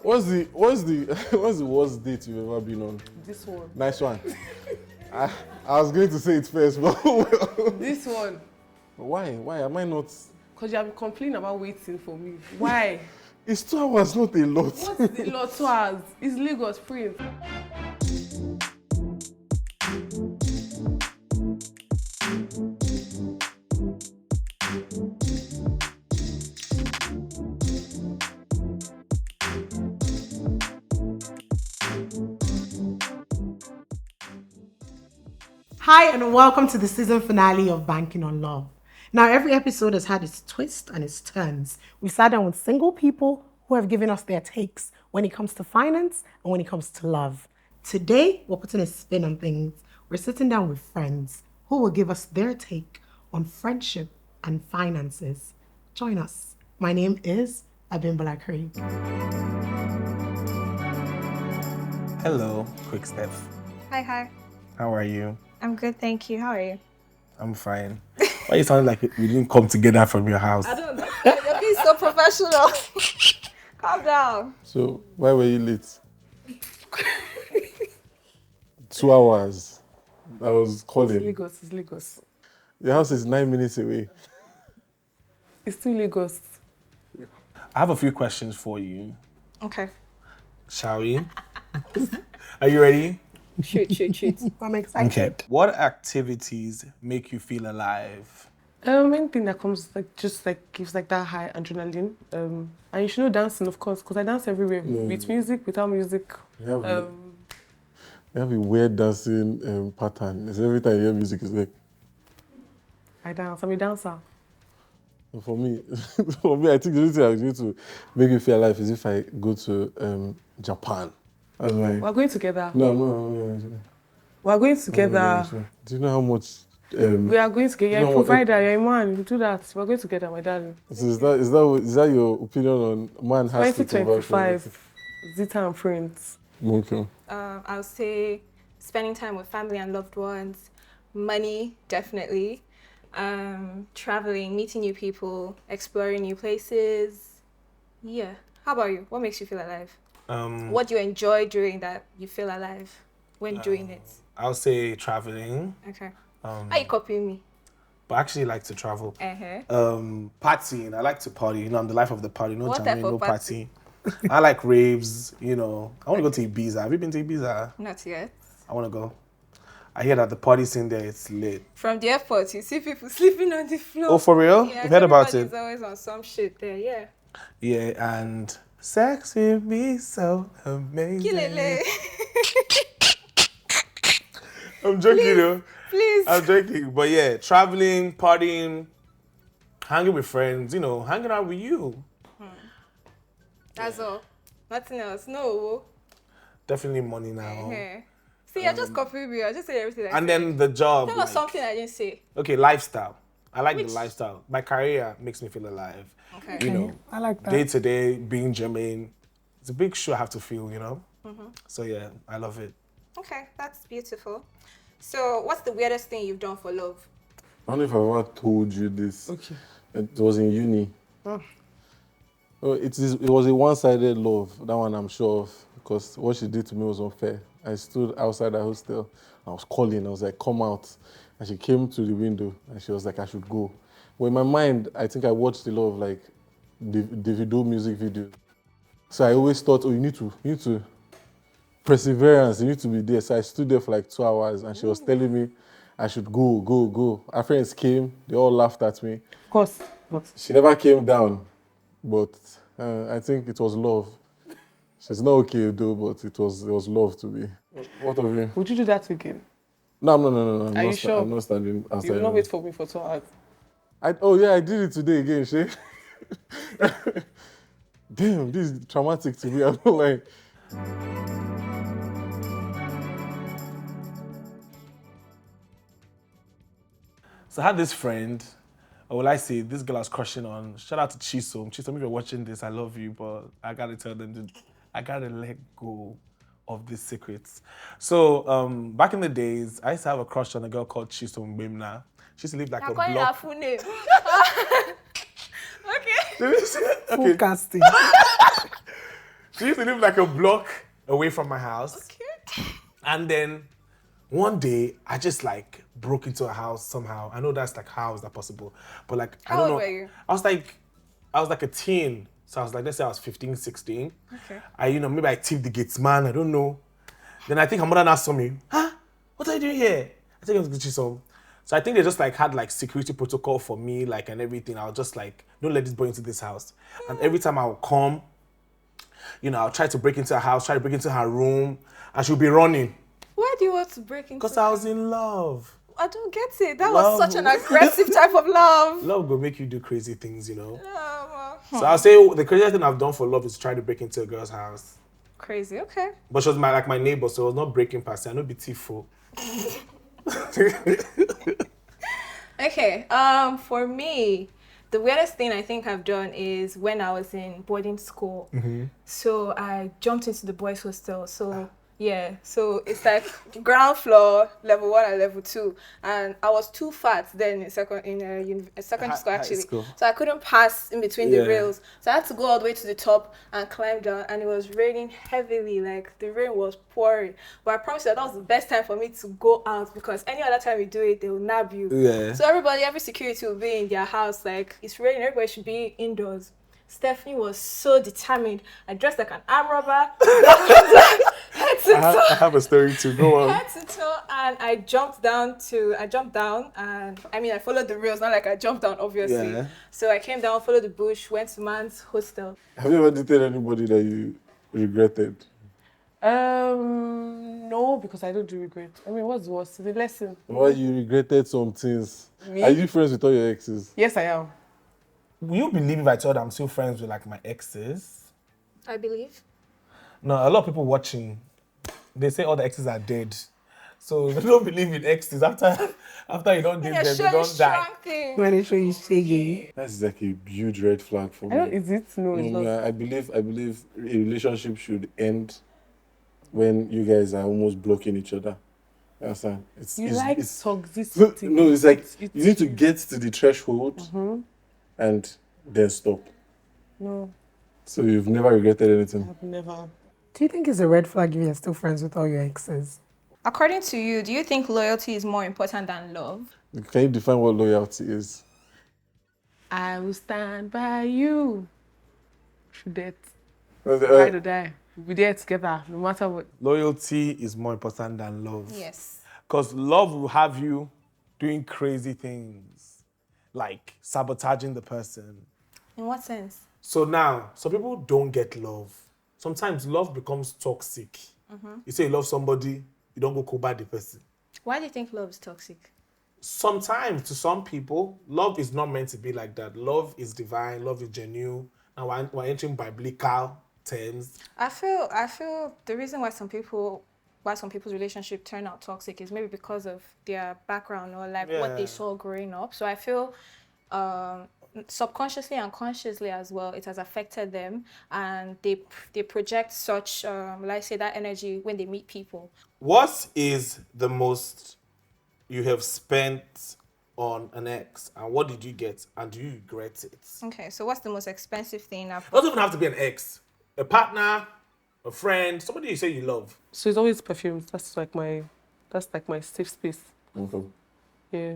What's the what's the worst date you've ever been on? This one. Nice one. I was going to say it first, but This one. why? Why am I not? Because you have been complaining about waiting for me. Why? It's 2 hours, not a lot. What is the lot to us? It's Lagos, Prince. Hi, and welcome to the season finale of Banking on Love. Now, every episode has had its twists and its turns. We sat down with single people who have given us their takes when it comes to finance and when it comes to love. Today, we're putting a spin on things. We're sitting down with friends who will give us their take on friendship and finances. Join us. My name is Abimbola Craig. Hello, Quick Steph. Hi. How are you? I'm good, thank you. How are you? I'm fine. Why you sound like we didn't come together from your house? I don't know. You're being so professional. Calm down. So why were you late? 2 hours. I was calling. It's Lagos. Your house is 9 minutes away. It's still Lagos. I have a few questions for you. Okay. Shall we? Are you ready? Shoot. I'm excited. Okay. What activities make you feel alive? Anything that comes gives that high adrenaline. And you should know dancing, of course, because I dance everywhere. With music, without music. You have a weird dancing pattern. It's every time you hear music, it's like. I dance. I'm a dancer. For me, I think the only thing I would need to make me feel alive is if I go to Japan. That's why. We're going together. No. We're going together. Do you know how much? We are going together. You're a provider. You're a man. You do that. We're going together, my darling. So is that your opinion on man has to provide for 2025, Zita and Prince. Okay. I'll say spending time with family and loved ones, money, definitely. Traveling, meeting new people, exploring new places. Yeah. How about you? What makes you feel alive? What do you enjoy doing that you feel alive when doing it? I'll say traveling. Okay. Are you copying me? But I actually like to travel. Uh-huh. Partying. I like to party. You know, I'm the life of the party. No What Jermaine, type of no party? I like raves, you know. I want to go to Ibiza. Have you been to Ibiza? Not yet. I want to go. I hear that the party scene there is lit. From the airport, you see people sleeping on the floor. Oh, for real? Yeah, You've heard about everybody's it? always on some shit there, yeah. Yeah, and sex with me so amazing. Kilele. I'm joking, though. Please. I'm joking. But yeah, traveling, partying, hanging with friends, you know, hanging out with you. That's all. Nothing else. No. Definitely money now. See, I just copied me. I just said everything. And then the job. Tell us something I didn't say. Okay, lifestyle. I like the lifestyle. My career makes me feel alive. Okay. You know, I like that. day to day, being Jermaine, it's a big show I have to feel, you know? So yeah, I love it. Okay, that's beautiful. So, what's the weirdest thing you've done for love? I don't know if I've ever told you this. Okay. It was in uni. Oh, it was a one-sided love. That one I'm sure of, because what she did to me was unfair. I stood outside the hostel. I was calling. I was like, "Come out!" And she came to the window and she was like, "I should go." Well, in my mind, I think I watched a lot of like Davido music videos. So I always thought, "Oh, you need to perseverance. You need to be there." So I stood there for like 2 hours, and she was telling me I should go. Our friends came. They all laughed at me. Of course. But She never came down, but I think it was love. She's not okay though, but it was love to me. What of you? would you do that again? No. Are you sure? I'm not standing outside. You will not wait for me for 2 hours. I did it today again, Shay. Damn, this is traumatic to me. I'm not like. So I had this friend, or will I say, this girl I was crushing on. Shout out to Chisom. Chisom, if you're watching this, I love you, but I gotta tell them, I gotta let go of these secrets. So back in the days, I used to have a crush on a girl called Chisom Bimna. She used to live like a calling her block. full name. Okay. Full casting. She used to live like a block away from my house. Okay. And then one day, I just like broke into her house somehow. I know that's like, how is that possible? But like, I How don't old know. were you? I was like a teen. So I was like, let's say I was 15, 16. Okay. Maybe I tipped the gates man, I don't know. Then I think her mother now saw me. Huh? What are you doing here? I think I was going to some. So I think they just like had like security protocol for me, like, and everything. I was just like, don't let this boy into this house. And every time I would come, I'll try to break into her house, try to break into her room, and she'll be running. Why do you want to break into? Because I was in love. I don't get it. That Love. was such an aggressive type of love. Love will make you do crazy things, Oh, So I'll say the craziest thing I've done for love is try to break into a girl's house. crazy. Okay. But she was my neighbor, so it was not breaking past her. I know be tifo. Okay. For me, the weirdest thing I think I've done is when I was in boarding school. So I jumped into the boys' hostel. So yeah, so it's like ground floor, level 1 and level 2, and I was too fat then in secondary school actually. school. So I couldn't pass in between the Yeah. rails. So I had to go all the way to the top and climb down, and it was raining heavily. Like the rain was pouring. But I promise you that was the best time for me to go out, because any other time you do it, they will nab you. Yeah. So every security will be in their house. Like it's raining, everybody should be indoors. Stephanie was so determined. I dressed like an arm robber. Head to toe. I have a story too. Go on. Head to toe, and I jumped down, and I followed the rails, not like I jumped down, obviously. Yeah. So I came down, followed the bush, went to man's hostel. Have you ever dated anybody that you regretted? No, because I don't do regret. What's the worst? The lesson. Why you regretted some things? Me? Are you friends with all your exes? Yes, I am. Will you believe if I told I'm still friends with like my exes? I believe. No, a lot of people watching, they say all the exes are dead. So they don't believe in exes. After you don't date them, they don't die. Thing. When they show you shaking. That's like a huge red flag for me. Is it? No, it's not. I believe a relationship should end when you guys are almost blocking each other. You understand? It's toxicity. no, it's like you need to get to the threshold and then stop. No, So you've never regretted anything? I've never. Do you think it's a red flag if you're still friends with all your exes? According to you, do you think loyalty is more important than love? Can you define what loyalty is? I will stand by you. Through death. Uh, Ride or die. We'll be there together, no matter what. Loyalty is more important than love. Yes. Because love will have you doing crazy things, like sabotaging the person. In what sense? So now, some people don't get love. Sometimes love becomes toxic. You say you love somebody, you don't go cool the person. Why do you think love is toxic? Sometimes, to some people, love is not meant to be like that. Love is divine, love is genuine. Now we're entering biblical terms. I feel the reason why some people's relationship turn out toxic is maybe because of their background or like what they saw growing up. So I feel subconsciously and consciously as well, it has affected them, and they project such that energy when they meet people. What is the most you have spent on an ex, and what did you get, and do you regret it? Okay, so what's the most expensive thing I've It doesn't even have to be an ex. A partner, a friend, somebody you say you love. So it's always perfumes. That's like my safe space. Okay. Yeah.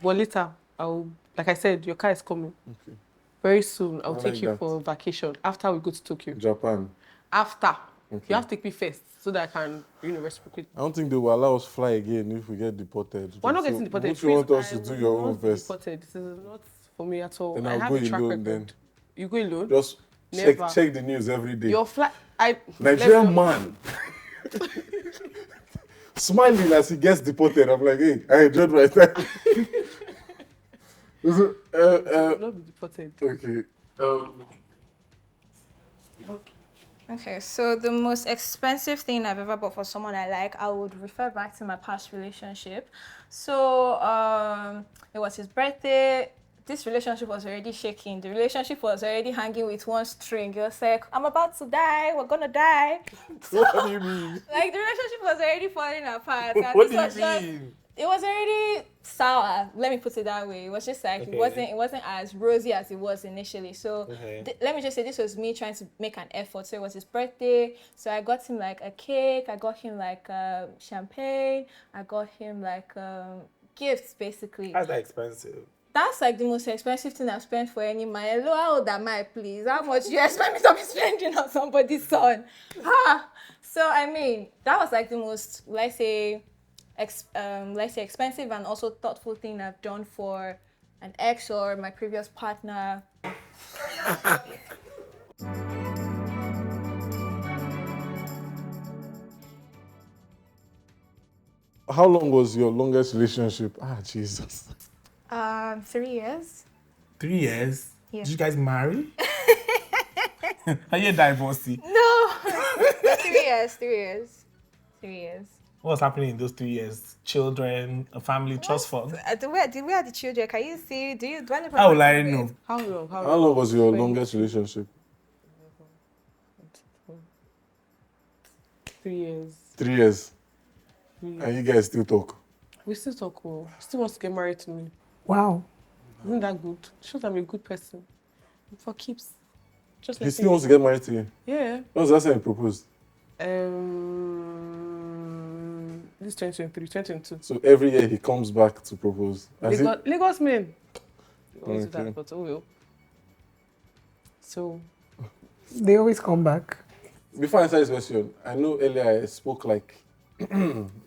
But later, like I said, your car is coming. Okay. Very soon, I'll I take like you that. for vacation after we go to Tokyo. Japan. After. Okay. You have to take me first so that I can, reciprocate. I don't think they will allow us fly again if we get deported. We're not So getting deported. Would you want us to I do will your own not be first? deported. This is not for me at all. Then I I'll have go a track alone record. then. You go alone? Just Never. check the news every day. Your flight. Nigerian man. Smiling as he gets deported. I'm like, hey, I enjoyed my time. Not be deported. Okay. Okay, so the most expensive thing I've ever bought for someone I like, I would refer back to my past relationship. So it was his birthday. This relationship was already shaking. The relationship was already hanging with one string. It was like, I'm about to die. We're gonna die. What do you mean? Like the relationship was already falling apart. And What this do was you just- mean? It was already sour. Let me put it that way. It was just like Okay. it wasn't as rosy as it was initially. So Okay. let me just say this was me trying to make an effort. So it was his birthday. So I got him like a cake. I got him like champagne. I got him like gifts basically. How's that expensive? That's like the most expensive thing I've spent for any man. Hello, how old am I, please? How much do you expect me to be spending on somebody's son? So I mean, that was like the most, let's say expensive and also thoughtful thing I've done for an ex or my previous partner. How long was your longest relationship? Ah, Jesus. 3 years. 3 years? Yeah. Did you guys marry? Are you a divorcee? No, 3 years. 3 years. 3 years. What was happening in those 3 years? Children, a family, trust fund? Where are the children? Can you see? Do I know? How will I know? How long? How long was your longest relationship? 3 years. 3 years. 3 years. And you guys still talk? We still talk. Oh. He still wants to get married to me. Wow. Isn't that good? Shows I'm a good person. For keeps. Just He like still wants to get married to you? Yeah. When was the last time he proposed? This 2022. So every year he comes back to propose. Lagos men. They always do Okay. that, but oh well. So They always come back. Before I answer this question, I know earlier I spoke like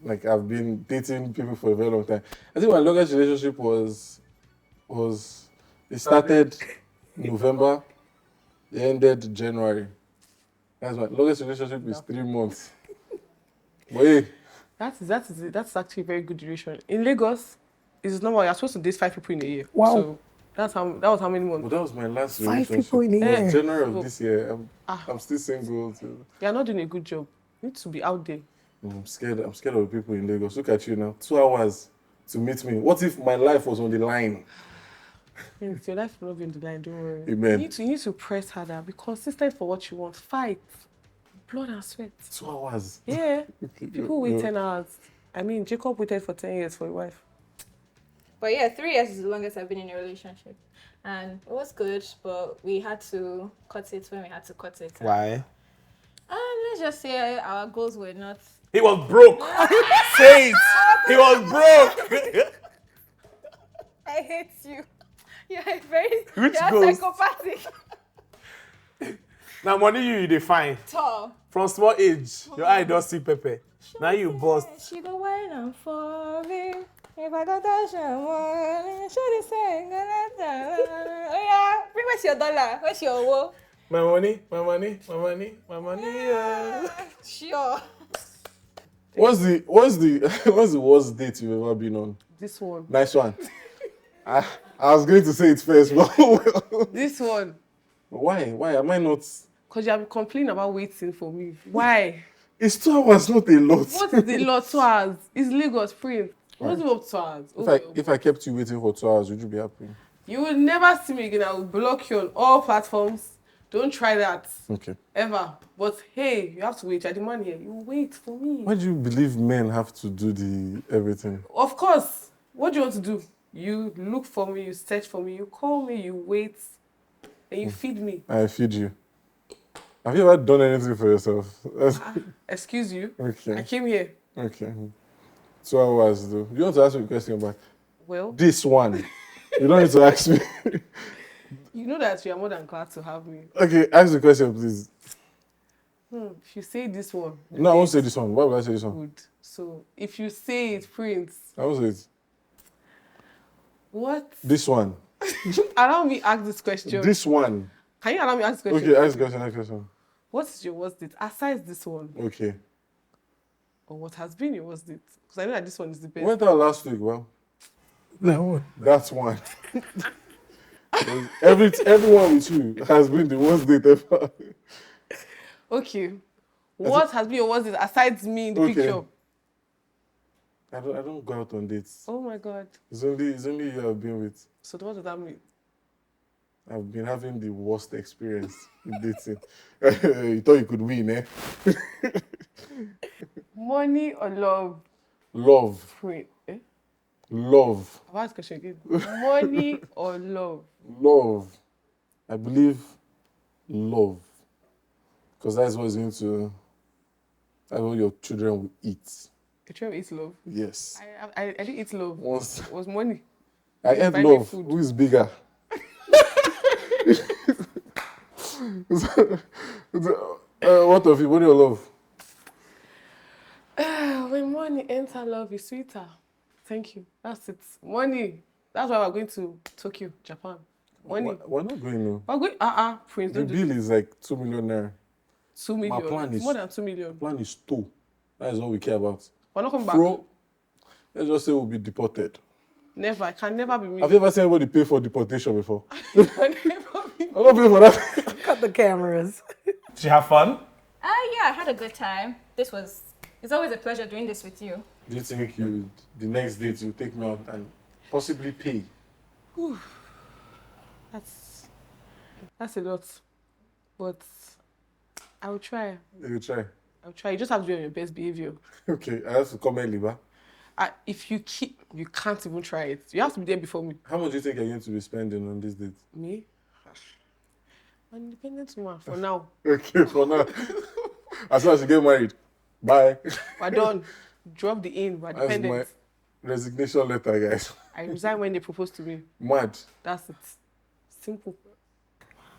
like I've been dating people for a very long time. I think my longest relationship was it started November, it ended January. That's my longest relationship is 3 months. But hey, that's actually a very good duration. In Lagos, it's normal. You're supposed to date 5 people in a year. Wow. So that was how many months? but that was my last 5 relationship. people in a It was year. January of this year. I'm still single. So You're not doing a good job. You need to be out there. I'm scared of the people in Lagos. Look at you now. 2 hours to meet me. What if my life was on the line? If your life will not be in the line, don't worry. Amen. You need to press harder. Be consistent for what you want. Fight. Blood and sweat. 2 hours. Yeah. People wait 10 hours. I mean, Jacob waited for 10 years for a wife. But yeah, 3 years is the longest I've been in a relationship. And it was good, but we had to cut it when we had to cut it. Why? Let's just say our goals were not... He was broke. Say it. He was broke. I hate you. You're very... Which you're goals? psychopathic. Now money you define. Tall. From small age, your eye don't see pepper. Now you bust. She go wine and fall in. If I got that shower, should say, oh yeah, bring where's your dollar? Where's your woe? My money, my money, my money, my money. Yeah. Sure. What's the worst date you've ever been on? This one. Nice one. I was going to say it first, but This one. why? Why am I not? Because you have been complaining about waiting for me. Why? It's 2 hours, not a lot. What is the lot 2 hours? It's Lagos, Prince. What's up 2 hours? If I kept you waiting for 2 hours, would you be happy? You will never see me again. I will block you on all platforms. Don't try that. Okay. Ever. But hey, you have to wait. You're the man here. You wait for me. Why do you believe men have to do the everything? Of course. What do you want to do? You look for me, you search for me, you call me, you wait, and you feed me. I feed you. Have you ever done anything for yourself? Excuse you. Okay. I came here. Okay. 2 hours though. You want to ask me a question back? Well, This one. You don't need to ask me. you know that you are more than glad to have me. Okay, ask the question, please. If you say this one. No, I won't say this one. Why would I say this one? Good. So if you say it, Prince, I won't say it. what? This one. Allow me ask this question. This one. Can you allow me ask this question? Okay, ask the question, ask the question. What is your worst date? Aside this one, Okay. or what has been your worst date? Because I know that this one is the We best. went out last week, well. That one. That's one. Everyone with you has been the worst date ever. Okay. What has been your worst date aside me in the Okay. picture? I don't go out on dates. Oh my God. It's only you I've been with. So what does that mean? I've been having the worst experience with dating. You thought you could win, eh? Money or love? Love. Prince. Eh? Love. I'll ask the question again. Money or love? Love. I believe love. Because that's what that's what your children will eat. The children eat love. Yes. I didn't eat love. Once It was money. I You ate buy me love. food. Who is bigger? What of you? What do you love? When money enter, love is sweeter. Thank you. That's it. Money. That's why we're going to Tokyo, Japan. Money. We're not going now. We're going. Prince, The don't do bill this. is like 2 million naira. 2 million. My plan It's is more than 2 million. plan is 2. That is all we care about. We're not coming back. Bro, let's just say we'll be deported. Never. It can never be me. Have you ever seen anybody pay for deportation before? It can never be me. I'm not paying for that. Cut the cameras. Did you have fun? Yeah, I had a good time. It's always a pleasure doing this with you. Do you think the next date you take me out and possibly pay? That's a lot. But I will try. You try. I'll try. You just have to be on your best behavior. Okay, I have to come early, ba. If you can't even try it. You have to be there before me. How much do you think you're going to be spending on this date? Me? I'm independent woman for now. Okay, for now. As soon as you get married, bye. We're done. Drop the in. We're That's dependent. my resignation letter, guys. I resign when they propose to me. Mad. That's it. Simple.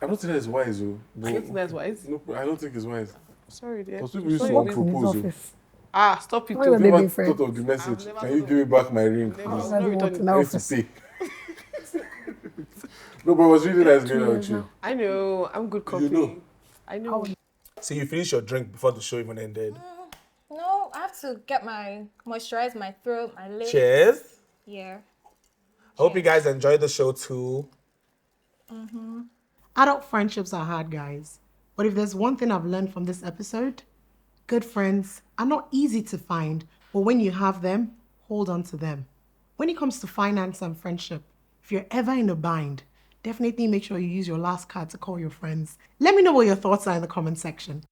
I don't think that's wise, though. I don't think that's wise. No, I don't think it's wise. Sorry, dear. Because people used to Sorry, want babe. propose. Stop it. Why Too. would they Never be friends? thought of the message. I've never Can you thought give me back my ring, Never. please? No, return it. I used to pay. No, but it was really nice going out with you. I know. I'm good company. know. I know. So you finished your drink before the show even ended. No, I have to get moisturize my throat, my lips. Cheers. Yeah. Hope you guys enjoyed the show too. Adult friendships are hard, guys. But if there's one thing I've learned from this episode, good friends are not easy to find, but when you have them, hold on to them. When it comes to finance and friendship, if you're ever in a bind, definitely make sure you use your last card to call your friends. Let me know what your thoughts are in the comment section.